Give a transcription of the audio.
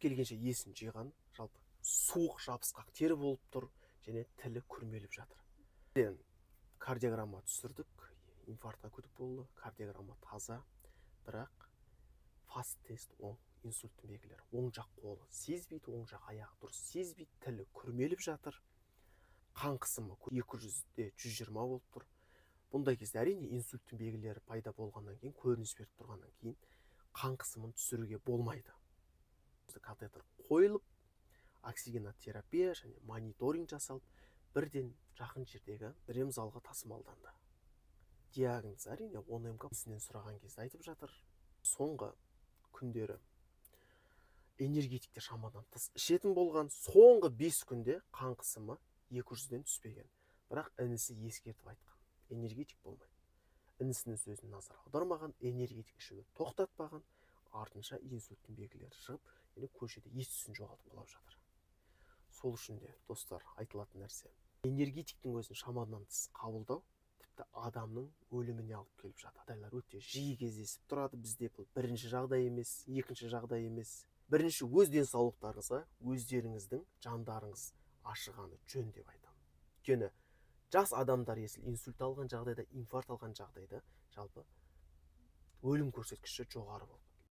келгенше есін жиған, жалпы суық жабысқақ тері болып тұр, және тілі күрмеліп жатыр. Кардиограмма түсірдік, инфарктқа күдік болды, кардиограмма таза, бірақ фаст тест оң, инсульттің белгілері. Оң жақ қолы сезбейді, оң жақ аяғы дұрыс сезбейді, тілі күрмеліп жатыр. Қан қысымы 200-де 120 болып тұр. Бұндай кезде әрине инсульттің белгілері пайда болғаннан кейін, көрініс беріп тұрғаннан кейін қан қысымын түсіруге болмайды. Катетер қойылып, оксигенотерапия және мониторинг жасалып, бірден жақын жердегі ремзалға тасымалданды. Диагноз әрине 10 МК сұраған кезде айтып жатыр. Соңғы күндері энергетиктер шамадан тыс ішетін болған, соңғы 5 күнде қан қысымы 200-ден түспеген. Бірақ інісі ескертіп айтқан, энергетик болмайды. Інісінің сөзін назар аудармаған, энергетик ішуді тоқтатпаған, артынша инсульттің белгілері шығып, көшеде ес-түсін жоғалтып құлап жатыр. Сол үшін де, достар, айтылатын нәрсе, энергетиктің өзін шамадан тыс қабылдау тіпті адамның өліміне алып келіп жатыр. Жағдайлар өте жиі кездесіп тұрады бізде. Бұл бірінші жағдай емес, екінші жағдай емес. Бірінші өз денсаулықтарыңызға өздеріңіздің жандарыңыз ашығаны жөн деп айтамын. Өйткені жас адамдар инсульт алған жағдайда, инфаркт алған жағдайда жалпы өлім көрсеткіші жоғары болып